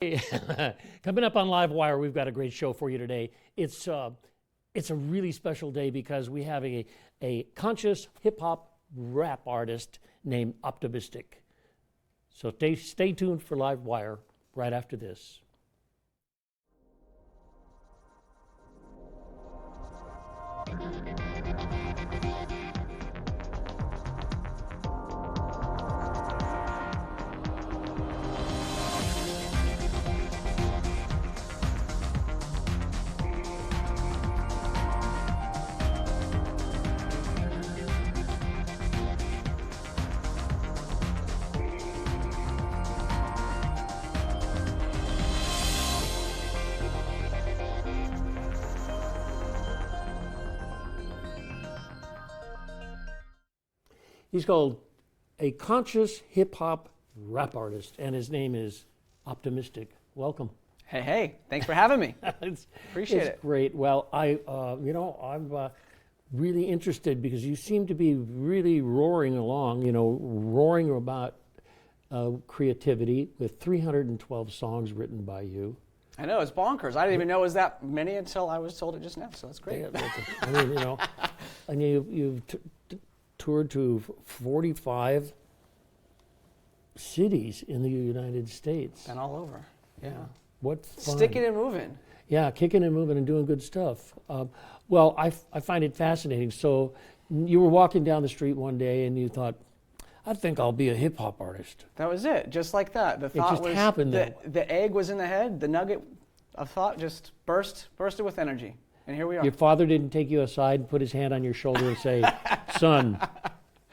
Hey, coming up on LiveWire, we've got a great show for you today. It's a really special day because we have a conscious hip hop rap artist named OPTIMIZTIQ. So stay tuned for LiveWire right after this. He's called a conscious hip hop rap artist, and his name is OPTIMIZTIQ. Welcome. Hey, thanks for having me. Appreciate it. It's great. Well, I'm really interested because you seem to be really roaring along, roaring about creativity with 312 songs written by you. I know, it's bonkers. I didn't even know it was that many until I was told it just now, so that's great. Yeah, and you've toured to 45 cities in the United States. And all over, yeah. What fun. Sticking and moving. Yeah, kicking and moving and doing good stuff. Well, I find it fascinating. So you were walking down the street one day and you thought, I think I'll be a hip hop artist. That was it, just like that. The thought just happened. The egg was in the head, the nugget of thought just bursted with energy. And here we are. Your father didn't take you aside and put his hand on your shoulder and say, son,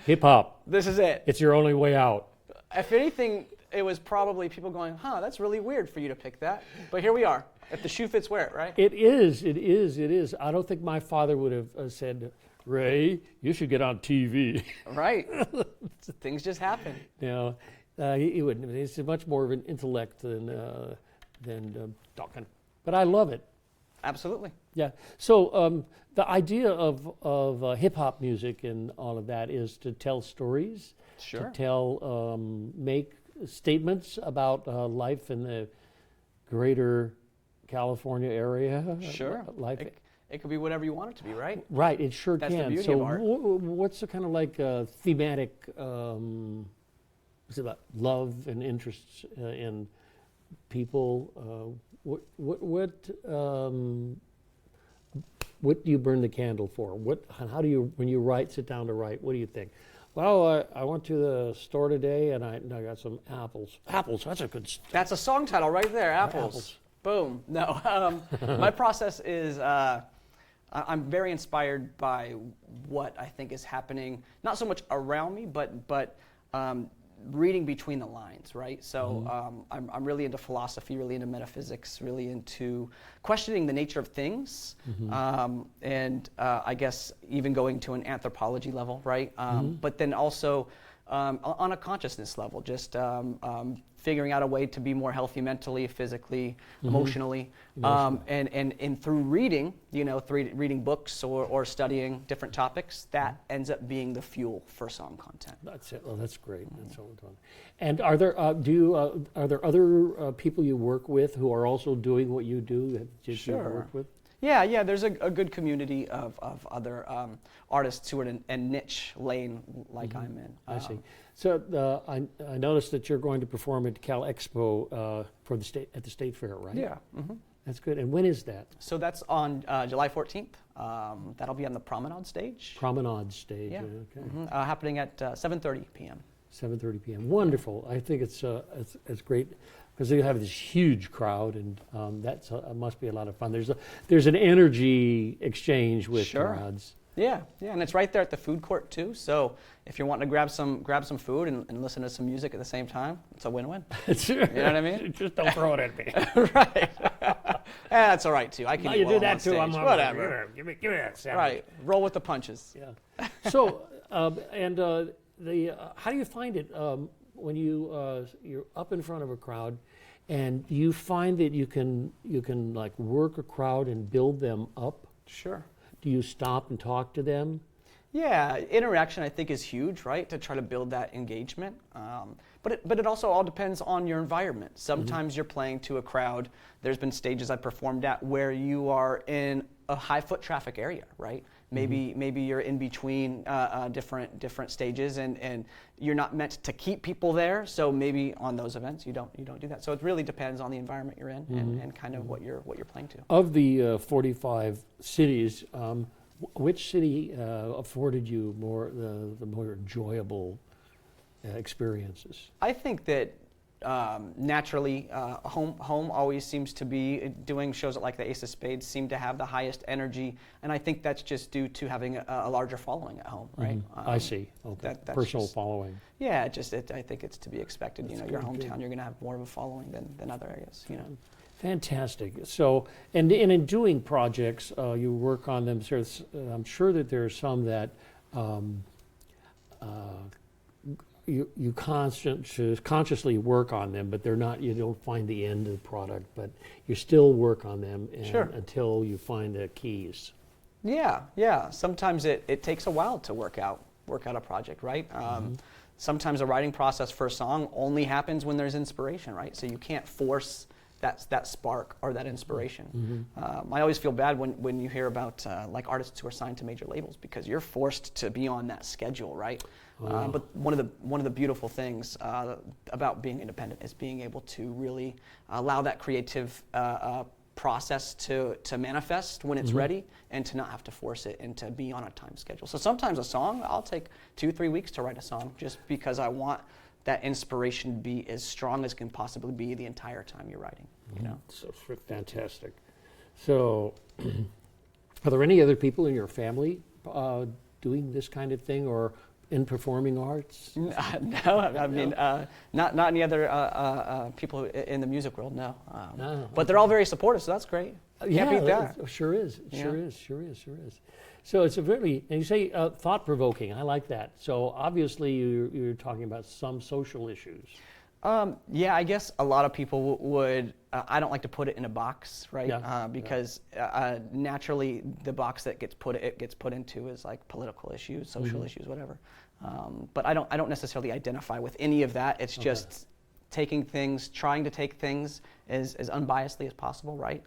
hip hop. This is it. It's your only way out. If anything, it was probably people going, that's really weird for you to pick that. But here we are. If the shoe fits, wear it, right? It is. I don't think my father would have said, Ray, you should get on TV. Right. Things just happen. He wouldn't. He's much more of an intellect than talking. But I love it. Absolutely. Yeah. So the idea of hip hop music and all of that is to tell stories, sure. to make statements about life in the greater California area. Sure. Life. It could be whatever you want it to be, right? Right. It sure That's can. The beauty so of art. what's the kind of like thematic? What's it about love and interests in people? What do you burn the candle for? How do you, when you sit down to write, what do you think? Well, I went to the store today and I got some apples. Apples, that's a good. That's a song title right there, Apples. Apples. Boom. No, my process is I'm very inspired by what I think is happening, not so much around me, but reading between the lines, right? So I'm really into philosophy, really into metaphysics, really into questioning the nature of things, and I guess even going to an anthropology level, right? But then also on a consciousness level, just figuring out a way to be more healthy mentally, physically, emotionally. And through reading, reading books or studying different topics, that ends up being the fuel for song content. That's it. Well, that's great. That's all we're doing. And are there are there other people you work with who are also doing what you do? That you work with? Yeah. There's a good community of other artists who are in a niche lane like I'm in. I see. So I noticed that you're going to perform at Cal Expo at the State Fair, right? Yeah. That's good. And when is that? So that's on July 14th. That'll be on the Promenade stage. Promenade stage. Yeah. Okay. Happening at 7:30 p.m. 7:30 p.m. Wonderful. I think it's great because they have this huge crowd, and that must be a lot of fun. There's an energy exchange with crowds. Yeah, and it's right there at the food court too. So if you're wanting to grab some food and listen to some music at the same time, it's a win-win. Sure. You know what I mean? Just don't throw it at me. Right. That's all right too. I can. You do that too. I'm whatever. Give me that sandwich. Right. Roll with the punches. Yeah. So how do you find it when you're up in front of a crowd, and you find that you can like work a crowd and build them up? Sure. Do you stop and talk to them? Yeah, interaction I think is huge, right? To try to build that engagement. but it also all depends on your environment. Sometimes you're playing to a crowd. There's been stages I performed at where you are in a high foot traffic area, right? Maybe you're in between different stages, and you're not meant to keep people there. So maybe on those events you don't do that. So it really depends on the environment you're in and kind of what you're playing to. Of the 45 cities, which city afforded you the more enjoyable experiences? I think that naturally, home always seems to be doing shows like the Ace of Spades seem to have the highest energy, and I think that's just due to having a larger following at home, right? I see. Okay. That's Personal just, following. Yeah, I think it's to be expected. That's Your good, hometown, good. you're going to have more of a following than other areas. Fantastic. So, and in doing projects, you work on them. So I'm sure that there are some that you consciously work on them, but they're not. You don't find the end of the product, but you still work on them until you find the keys. Yeah. Sometimes it takes a while to work out a project, right? Sometimes a writing process for a song only happens when there's inspiration, right? So you can't force that spark or that inspiration. I always feel bad when you hear about like artists who are signed to major labels, because you're forced to be on that schedule, right? But one of the beautiful things about being independent is being able to really allow that creative process to manifest when it's ready, and to not have to force it and to be on a time schedule. So sometimes a song, I'll take 2-3 weeks to write a song, just because I want that inspiration to be as strong as can possibly be the entire time you're writing. So fantastic. So, are there any other people in your family doing this kind of thing, or in performing arts? No, I mean, not any other people in the music world, no. No. But they're all very supportive, so that's great. Can't beat that. Sure is. Yeah. Sure is. So it's a very, and you say thought-provoking. I like that. So obviously you're talking about some social issues. Yeah, I guess a lot of people would. I don't like to put it in a box, right? Because naturally, the box that gets put into is like political issues, social issues, whatever. But I don't necessarily identify with any of that. It's just trying to take things as unbiasedly as possible, right?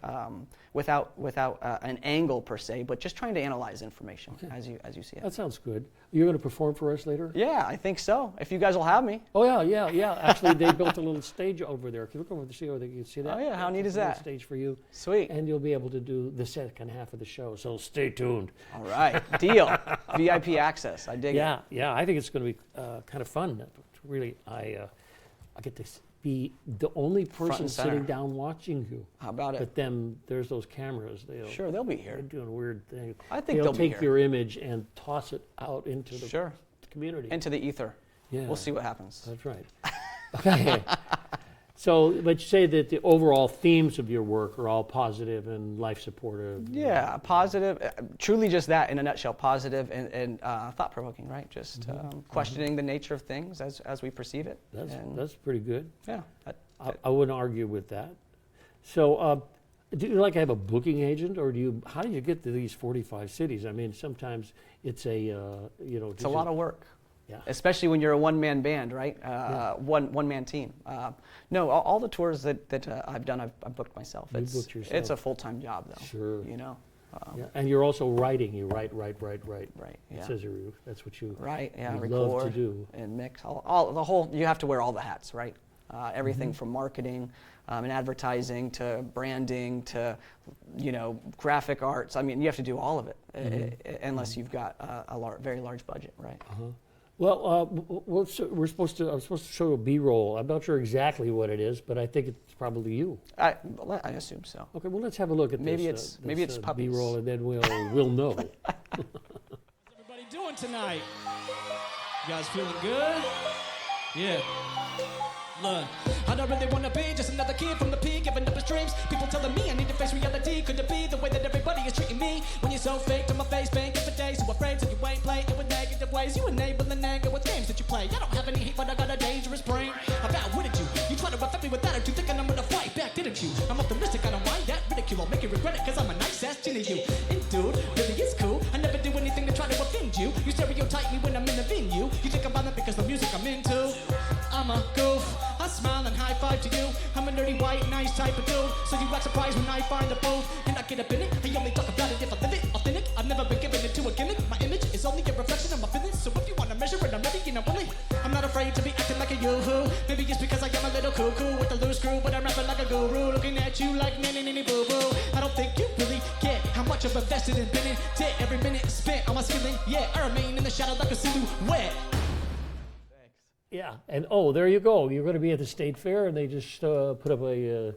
Without an angle per se, but just trying to analyze information as you see it. That sounds good. You're going to perform for us later? Yeah, I think so. If you guys will have me. Oh yeah. Actually, they built a little stage over there. Can you look over the show? You can see that? Oh yeah, how neat is a little that? Stage for you. Sweet. And you'll be able to do the second half of the show. So stay tuned. All right, deal. VIP access. I dig it. Yeah. I think it's going to be kind of fun. Really, I get to be the only person and center. sitting down watching you. How about it? But then there's those cameras. They'll be here. They're doing weird things. I think they'll be take here. your image and toss it out into the community. Into the ether. Yeah. We'll see what happens. That's right. Okay. So, but you say that the overall themes of your work are all positive and life supportive. Yeah, positive. Truly just that in a nutshell, positive and thought-provoking, right? Just questioning the nature of things as we perceive it. That's pretty good. Yeah. I wouldn't argue with that. So, do you like have a booking agent, or how do you get to these 45 cities? I mean, sometimes it's it's a lot of work. Yeah. Especially when you're a one-man band, right? One-man team. No, all the tours that I've done, I've booked myself. Booked yourself. It's a full-time job, though. Sure. And Yeah. you're also writing. You write. Right. It Yeah. says that's what you Right. Yeah. you Record love to do. and mix. All the whole. You have to wear all the hats, right? Everything from marketing and advertising to branding to graphic arts. I mean, you have to do all of it unless you've got a very large budget, right? Well, I'm supposed to show a B-roll. I'm not sure exactly what it is, but I think it's probably you. I assume so. Okay, well, let's have a look at Maybe this. maybe it's puppies. B-roll, and then we'll know. How's everybody doing tonight? You guys feeling good? Yeah. Look, I don't really wanna be just another kid from the peak, giving up his dreams. People telling me I need to face reality. Could it be the way that everybody is treating me? When you're so fake to my face, banking for days, so afraid that you ain't playing it with negative ways. You enabling anger with games that you play. I don't have any hate, but I got a dangerous brain. I've outwitted you. You try to affect me with attitude, thinking I'm gonna fight back, didn't you? I'm optimistic, I don't mind that ridicule. I'll make you regret it, cause I'm a nice ass to you. And dude, really is cool. I never do anything to try to offend you. You stereotype me when I'm in the venue. You think I'm violent because the music I'm into. I'm I'm a goof. I smile and high five to you. I'm a nerdy white nice type of dude. So you act surprised when I find the booth. And I get up in it. I only talk about it if I live it. Authentic. I've never been given it to a gimmick. My image is only a reflection of my feelings. So if you wanna measure it, I'm ready and I'm willing. I'm not afraid to be acting like a yoo-hoo. Maybe it's because I am a little cuckoo with a loose screw, but I'm rapping like a guru, looking at you like nanny boo boo. I don't think you really get how much I've invested in been dead every minute spent on my skilling. Yeah, I remain in the shadow like a silhouette. Yeah, and oh, there you go. You're going to be at the state fair, and they just put up a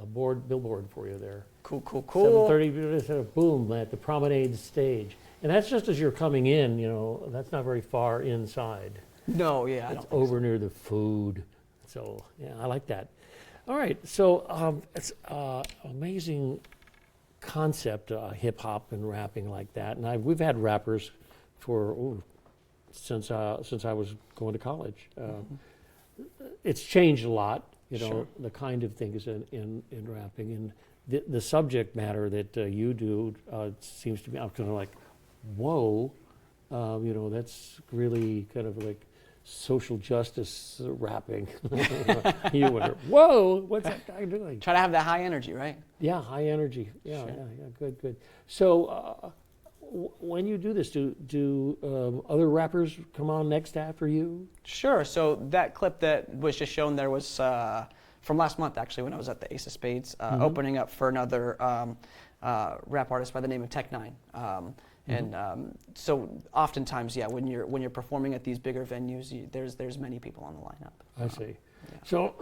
billboard for you there. Cool. 7:30, boom, at the promenade stage, and that's just as you're coming in. You know, that's not very far inside. No, yeah, I It's don't think over near the food. So yeah, I like that. All right, so it's amazing concept, hip hop and rapping like that, and we've had rappers for since I was going to college. It's changed a lot, you know, Sure. the kind of things in rapping, and the subject matter that you do seems to be, I'm kind of like, whoa, you know, that's really kind of like social justice rapping. You wonder, whoa, what's that guy doing? Try to have that high energy, right? Yeah, high energy. Yeah, Sure. yeah, good. So when you do this, do other rappers come on next after you? Sure. So that clip that was just shown there was from last month, actually, when I was at the Ace of Spades, opening up for another rap artist by the name of Tech9. And so oftentimes, yeah, when you're performing at these bigger venues, there's many people on the lineup. I see. Yeah. So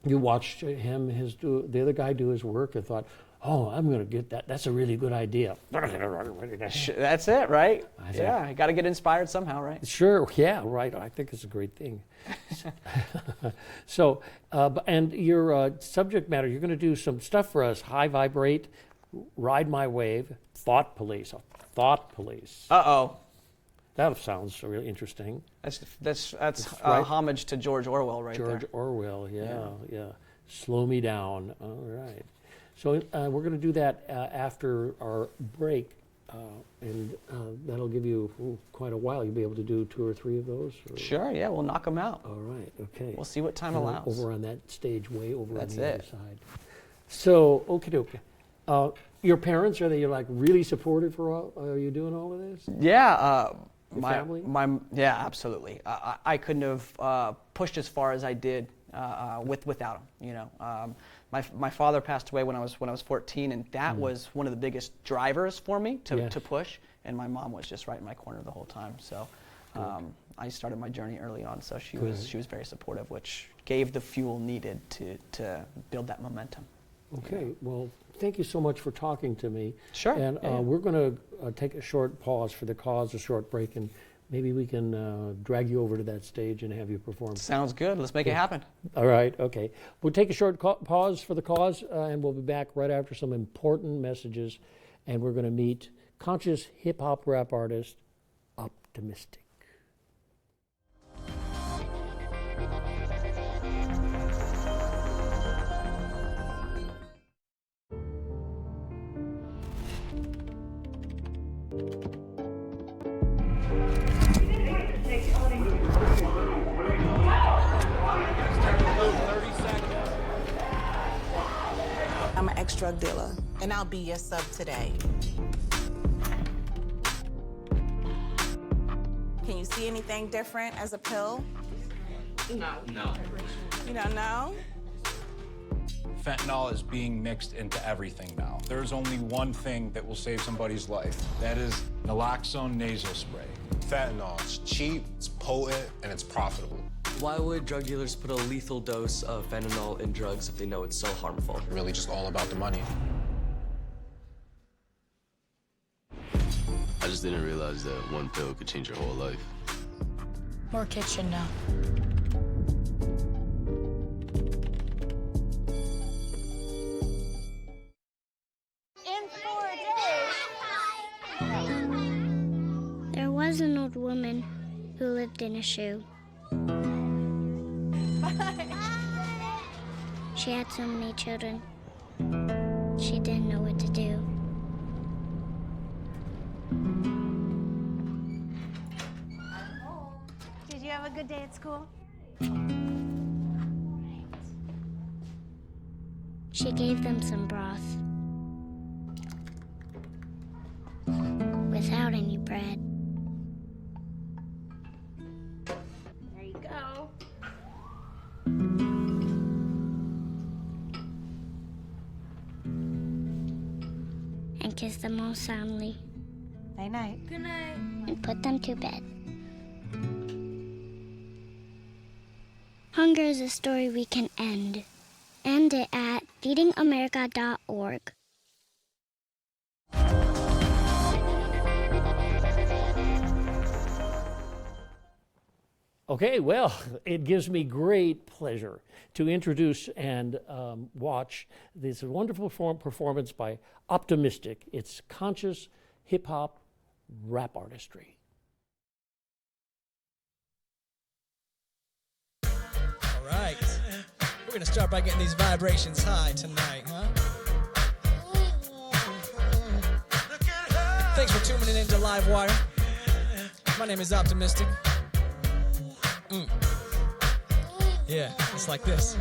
you watched him, the other guy do his work and thought, oh, I'm going to get that. That's a really good idea. That's it, right? I see. Yeah, you got to get inspired somehow, right? Sure, yeah, right. I think it's a great thing. So, and your subject matter, you're going to do some stuff for us. High Vibrate, Ride My Wave, Thought Police. Uh-oh. That sounds really interesting. That's right. homage to George Orwell right there. George Orwell, yeah. Slow me down. All right. So we're going to do that after our break, and that'll give you quite a while. You'll be able to do 2 or 3 of those? Or? Sure, yeah, we'll knock them out. All right, okay. We'll see what time And allows. over on that stage, way over That's on the other it. side. So, okie-dokie. Your parents, are they like really supportive for all? Are you doing all of this? Yeah, Your family? Yeah, absolutely. I couldn't have pushed as far as I did without him. You know, my father passed away when I was 14, and that was one of the biggest drivers for me to push. And my mom was just right in my corner the whole time. So I started my journey early on. So she was very supportive, which gave the fuel needed to build that momentum. Okay, well, thank you so much for talking to me. Sure. And yeah. we're going to take a short pause for the cause, a short break, and maybe we can drag you over to that stage and have you perform. Sounds good. Let's make it happen. All right, okay. We'll take a short pause for the cause, and we'll be back right after some important messages, and we're going to meet conscious hip-hop rap artist, OPTIMIZTIQ. I'm an ex-drug dealer, and I'll be your sub today. Can you see anything different as a pill? No. You don't know? Fentanyl is being mixed into everything now. There's only one thing that will save somebody's life. That is naloxone nasal spray. Fentanyl, it's cheap, it's potent, and it's profitable. Why would drug dealers put a lethal dose of fentanyl in drugs if they know it's so harmful? Really just all about the money. I just didn't realize that one pill could change your whole life. More kids should know. In 4 days. There was an old woman who lived in a shoe. She had so many children. She didn't know what to do. Did you have a good day at school? She gave them some broth without any bread. There you go. And kissed them all soundly. Night night. Good night. And put them to bed. Hunger is a story we can end. End it at feedingamerica.org. Okay, well, it gives me great pleasure to introduce and watch this wonderful performance by OPTIMIZTIQ. It's conscious hip-hop rap artistry. All right. We're going to start by getting these vibrations high tonight, huh? Thanks for tuning in to LiveWire. My name is OPTIMIZTIQ. Yeah, it's like this.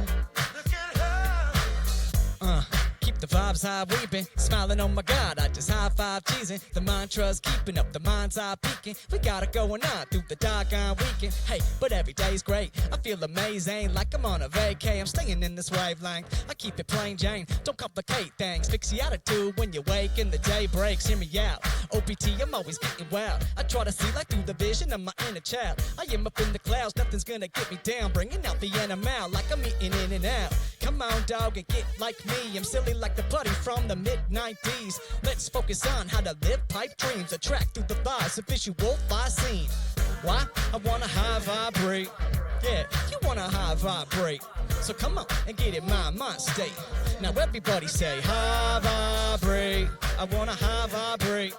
Keep the vibes high, we've been smiling, oh my God, I just high five cheesing. The mantra's keeping up, the mind's eye peaking. We got it going on through the doggone weekend. Hey, but every day's great, I feel amazing, like I'm on a vacay. I'm staying in this wavelength, I keep it plain Jane. Don't complicate things, fix the attitude when you wake and the day breaks. Hear me out, OPT, I'm always getting wild. I try to see like through the vision of my inner child. I am up in the clouds, nothing's gonna get me down. Bringing out the animal like I'm eating in and out. Come on, dog, and get like me. I'm silly like the buddy from the mid-90s. Let's focus on how to live pipe dreams. Attract through the vibes, a visual fly scene. Why? I wanna high vibrate. Yeah, you wanna high vibrate. So come on and get in my mind state. Now everybody say high vibrate. I wanna high vibrate.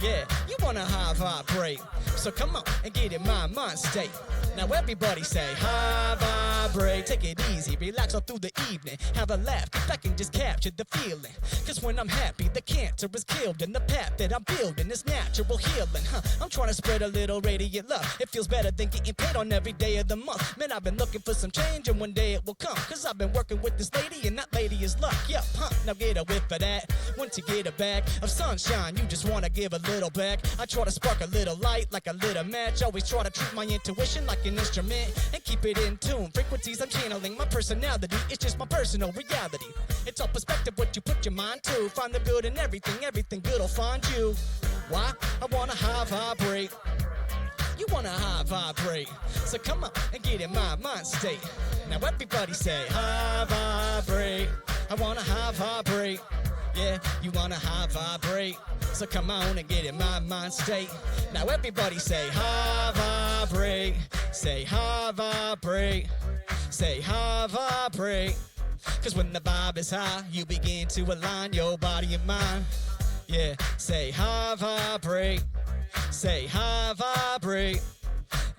Yeah, you wanna high vibrate. So come on and get in my mind state. Now everybody say high vibrate. Take it easy, relax all through the evening. Have a laugh, get back and just capture the feeling. Cause when I'm happy, the cancer is killed. And the path that I'm building is natural healing. I'm trying to spread a little radiant love. It feels better than getting paid on every day of the month. Man, I've been looking for some change and one day it will come. Cause I've been working with this lady and that lady is luck. Yup, now get a whiff of that. Once you get a bag of sunshine, you just wanna give a little back. I try to spark a little light like a little match. Always try to treat my intuition like an instrument and keep it in tune. Frequencies I'm channeling, my personality, it's just my personal reality. It's all perspective, what you put your mind to. Find the good in everything, everything good will find you. Why? I wanna high vibrate. You wanna high vibrate. So come on and get in my mind state. Now everybody say high vibrate. I wanna high vibrate. Yeah, you wanna high vibrate. So come on and get in my mind state. Now everybody say high vibrate. Say high vibrate. Say high vibrate. Cause when the vibe is high, you begin to align your body and mind. Yeah, say high vibrate. Say high vibrate.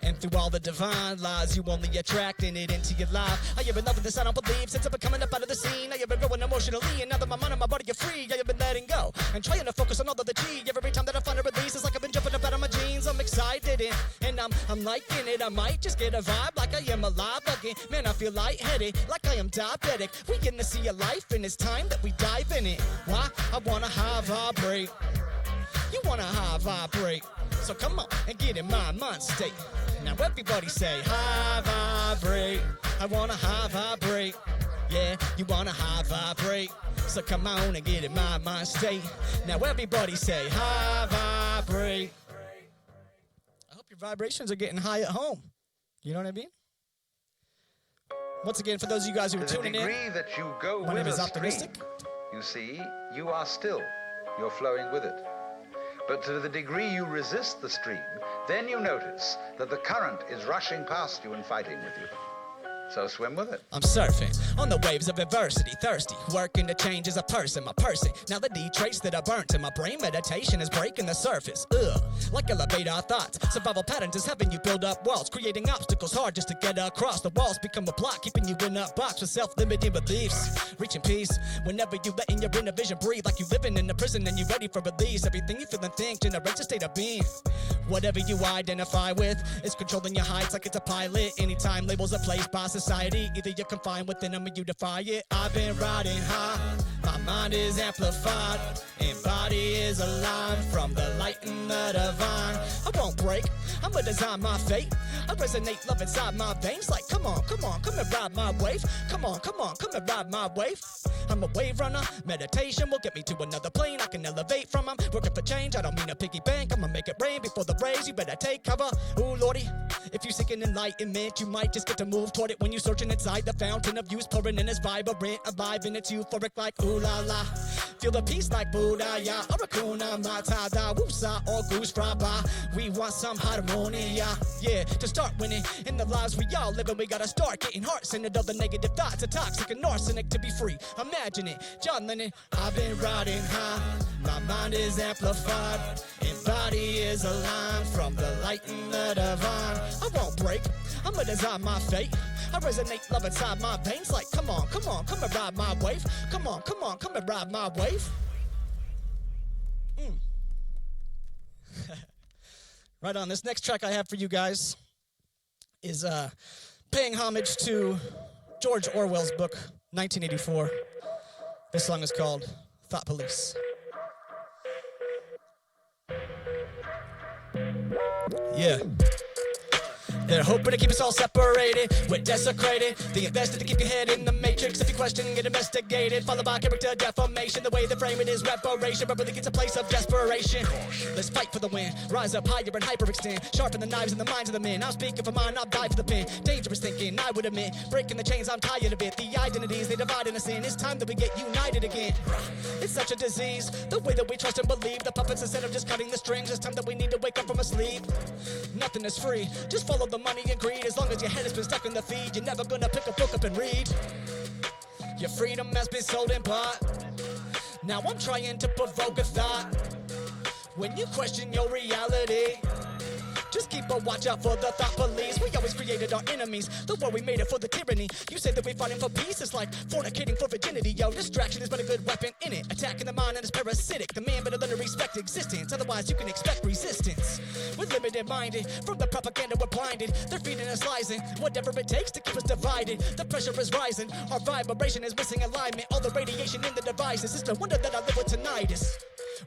And through all the divine lies, you only attracting it into your life. I have been loving this, I don't believe, since I've been coming up out of the scene. I have been growing emotionally, and now that my mind and my body are free, I have been letting go and trying to focus on all of the G. Every time that I find a release, it's like I've been jumping up out of my jeans. I'm excited and I'm liking it. I might just get a vibe like I am alive again. Man, I feel lightheaded, like I am diabetic. We in the sea of life, and it's time that we dive in it. Why? I wanna high vibrate. You wanna high vibrate. So come on and get in my mind state. Now everybody say high vibrate. I wanna high vibrate. Yeah, you wanna high vibrate. So come on and get in my mind state. Now everybody say high vibrate. I hope your vibrations are getting high at home. You know what I mean? Once again, for those of you guys who are tuning in, that you go my name is with a OPTIMIZTIQ. stream, you see, you are still. You're flowing with it. But to the degree you resist the stream, then you notice that the current is rushing past you and fighting with you. So swim with it. I'm surfing on the waves of adversity, thirsty, working to change as a person, my person. Now the D traits that I burnt in my brain, meditation is breaking the surface. Like elevate our thoughts. Survival patterns is having you build up walls, creating obstacles hard just to get across. The walls become a block, keeping you in a box with self-limiting beliefs. reaching peace. Whenever you letting your inner vision breathe, like you living in a prison and you ready for release. Everything you feel and think generates a state of being. Whatever you identify with is controlling your heights like it's a pilot. Anytime labels are placed by society, either you're confined within them or you defy it. I've been riding high, my mind is amplified, and body is alive from the light and the divine. I won't break, I'ma design my fate. I resonate love inside my veins like come on, come and ride my wave. Come on, come and ride my wave. I'm a wave runner, meditation will get me to another plane I can elevate from. I'm working for change, I don't mean a piggy bank. I'ma make it rain before the raise, you better take cover. Ooh lordy, if you seek an enlightenment, you might just get to move toward it when you searching inside the fountain of youth, pouring in it's vibrant, alive and it's euphoric like ooh la la. Feel the peace like Buddha, ya, or Hakuna Matata, Wusa, or Goose Fraba. We want some harmony, yeah, to start winning in the lives we all live, and we gotta start getting heart-centered. All the negative thoughts are toxic and arsenic. To be free, imagine it, John Lennon. I've been riding high, my mind is amplified, and body is aligned from the light and the divine. I won't break, I'ma design my fate. I resonate love inside my veins like come on, come and ride my wave. Come on, come and ride my wave. Right on, this next track I have for you guys is paying homage to George Orwell's book, 1984. This song is called Thought Police. Yeah. They're hoping to keep us all separated. We're desecrated. They invested to keep your head in the matrix. If you question, get investigated. Followed by character defamation. The way they frame it is reparation, but really it's a place of desperation. Let's fight for the win. Rise up higher and hyperextend. Sharpen the knives in the minds of the men. I'm speaking for mine, I'll die for the pen. Dangerous thinking, I would admit. Breaking the chains, I'm tired of it. The identities, they divide in us in. It's time that we get united again. It's such a disease. The way that we trust and believe. The puppets instead of just cutting the strings. It's time that we need to wake up from a sleep. Nothing is free. Just follow the money and greed. As long as your head has been stuck in the feed, you're never gonna pick a book up and read. Your freedom has been sold and bought. Now I'm trying to provoke a thought. When you question your reality, just keep a watch out for the thought police. We always created our enemies, the war we made it for the tyranny. You say that we're fighting for peace, it's like fornicating for virginity. Yo, distraction is but a good weapon in it. Attacking the mind and it's parasitic. The man better learn to respect existence, otherwise you can expect resistance. We're limited-minded, from the propaganda we're blinded. They're feeding us lies and whatever it takes to keep us divided. The pressure is rising, our vibration is missing alignment. All the radiation in the devices, it's no wonder that I live with tinnitus.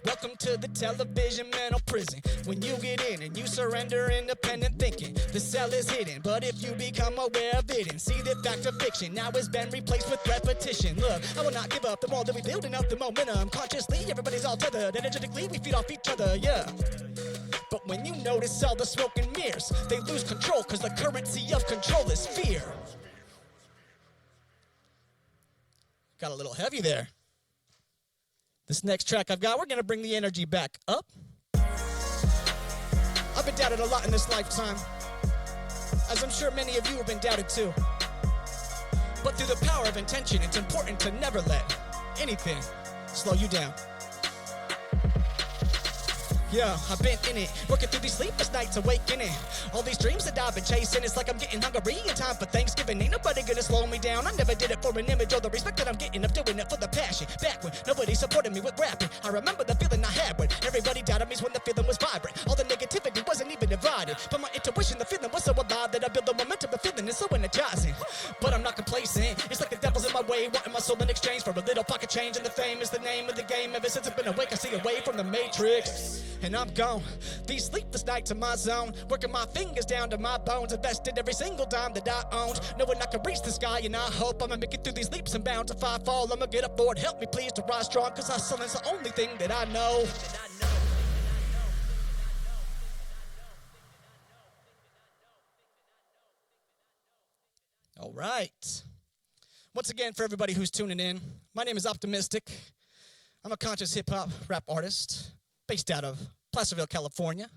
Welcome to the television mental prison. When you get in and you surrender independent thinking, the cell is hidden, but if you become aware of it and see that fact of fiction now has been replaced with repetition. Look, I will not give up. The more that we building up the momentum, consciously everybody's all tethered. Energetically we feed off each other, yeah. But when you notice all the smoke and mirrors, they lose control because the currency of control is fear. Got a little heavy there. This next track I've got, we're gonna bring the energy back up. I've been doubted a lot in this lifetime, as I'm sure many of you have been doubted too. But through the power of intention, it's important to never let anything slow you down. Yeah, I've been in it, working through these sleepless nights, awakening. All these dreams that I've been chasing, it's like I'm getting hungry in time for Thanksgiving. Ain't nobody gonna slow me down. I never did it for an image or the respect that I'm getting. I'm doing it for the passion. Back when nobody supported me with rapping, I remember the feeling I had when everybody doubted me when the feeling was vibrant. All the negativity wasn't even divided. But my intuition, the feeling was so alive that I built the momentum of feeling is so energizing. But I'm not complacent. It's like the devil's in my way, wanting my soul in exchange for a little pocket change. And the fame is the name of the game. Ever since I've been awake, I see away from the matrix. And I'm gone. These sleepless nights in my zone, working my fingers down to my bones, invested every single dime that I owned, knowing I could reach the sky. And I hope I'ma make it through these leaps and bounds. If I fall, I'ma get up, Lord, help me please to rise strong, cause hustling is the only thing that I know. All right. Once again, for everybody who's tuning in, my name is OPTIMIZTIQ. I'm a conscious hip-hop rap artist based out of Placerville, California.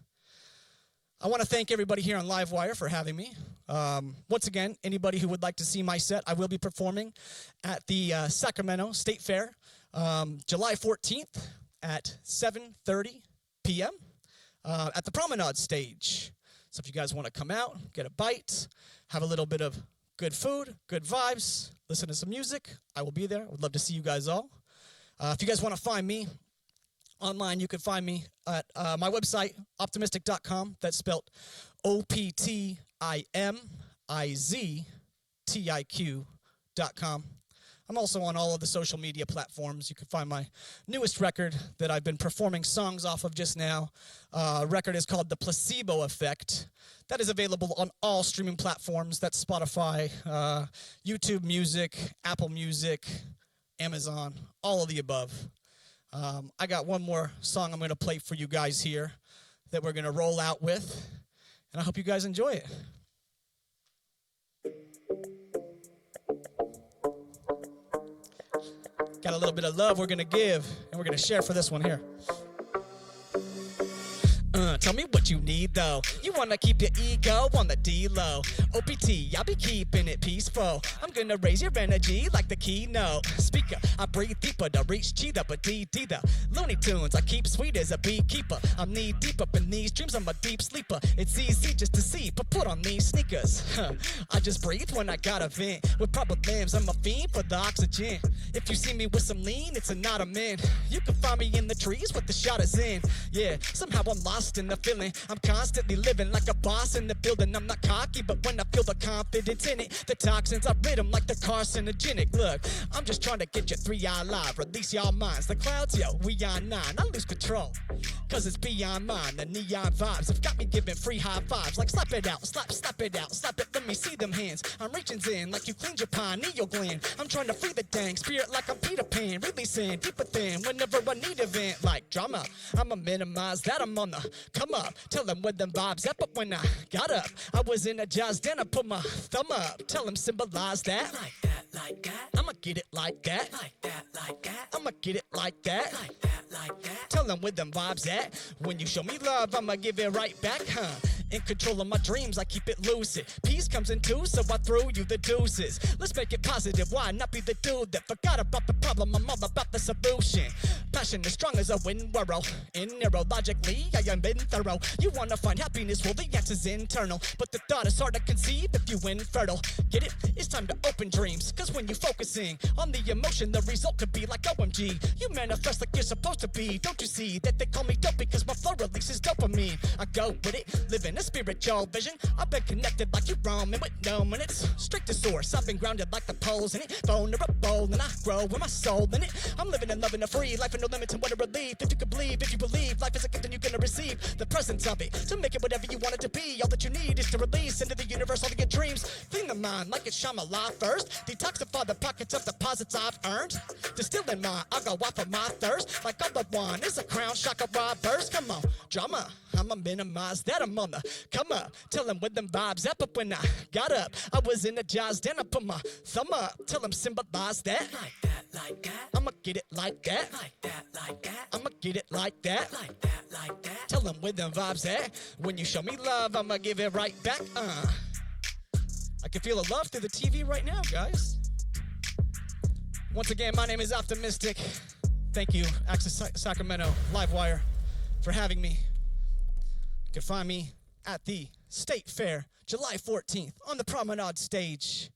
I want to thank everybody here on LiveWire for having me. Once again, anybody who would like to see my set, I will be performing at the Sacramento State Fair, July 14th at 7:30 p.m. At the Promenade stage. So if you guys want to come out, get a bite, have a little bit of good food, good vibes, listen to some music. I will be there. I would love to see you guys all. If you guys want to find me online, you can find me at my website, optimistic.com. That's spelled OPTIMIZTIQ.com. I'm also on all of the social media platforms. You can find my newest record that I've been performing songs off of just now. Record is called The Placebo Effect. That is available on all streaming platforms. That's Spotify, YouTube Music, Apple Music, Amazon, all of the above. I got one more song I'm going to play for you guys here that we're going to roll out with, and I hope you guys enjoy it. Got a little bit of love we're going to give, and we're going to share for this one here. Tell me what you need, though. You want to keep your ego on the D-low. OPT, I'll be keeping it peaceful. I'm going to raise your energy like the keynote speaker. I breathe deeper to reach cheetah, but D the Looney Tunes, I keep sweet as a beekeeper. I'm knee deep up in these dreams, I'm a deep sleeper. It's easy just to see, but put on these sneakers. I just breathe when I got a vent. With proper limbs, I'm a fiend for the oxygen. If you see me with some lean, it's a not a man. You can find me in the trees with the shot is in. Yeah, somehow I'm lost in the feeling. I'm constantly living like a boss in the building. I'm not cocky, but when I feel the confidence in it, the toxins, I rid them like the carcinogenic. Look, I'm just trying to get you 3-eye live, release y'all minds. The clouds, yo, we on 9, I lose control, cause it's beyond mine. The neon vibes have got me giving free high fives, like slap it out, slap it out, slap it, let me see them hands. I'm reaching in like you cleaned your pineal gland. I'm trying to free the dang spirit like I'm Peter Pan, releasing deeper than whenever I need a vent. Like drama, I'ma minimize that, I'm on the come up, tell them with them vibes up, but when I got up, I was energized, then I put my thumb up, tell them symbolize that. Like that, like that, I'ma get it like that. Like that, like that, I'ma get it like that. Like that, like that, tell them with them vibes at. When you show me love, I'ma give it right back, huh? In control of my dreams, I keep it lucid. Peace comes in two, so I threw you the deuces. Let's make it positive, why not be the dude that forgot about the problem? I'm all about the solution. Passion as strong as a wind whirl. In neurologically, I am been thorough. You wanna find happiness, well the answer's internal. But the thought is hard to conceive if you infertile. Get it? It's time to open dreams. Cause when you're focusing on the emotion, the result could be like OMG. You manifest like you're supposed to be. Don't you see that they call me dope because my flow releases dopamine? I go with it, living a spiritual vision. I've been connected like you're roaming with no minutes. Straight to source, I've been grounded like the poles in it. Vulnerable, and I grow with my soul in it. I'm living and loving a free life with no limits and what a relief. If you could believe, if you believe, life is a gift and you're gonna receive the presence of it. To make it whatever you want it to be. All that you need is to release into the universe all of your dreams. Clean the mind like it's Shyamalan first. Detoxify the pockets of deposits I've earned. Distill in my, I'll go off of my thirst. Like all I want is a crown chakra burst. Come on, drama, I'ma minimize that, I'm on the come up. Tell them with them vibes up, but when I got up, I was energized and I put my thumb up. Tell them symbolize that. Like that, like that, I'ma get it like that. Like that, like that, I'ma get it like that. Like that, like that, tell them with them vibes at. When you show me love, I'ma give it right back. I can feel the love through the TV right now, guys. Once again, my name is Optimistic. Thank you, Access Sacramento, LiveWire, for having me. You can find me at the State Fair, July 14th, on the Promenade stage.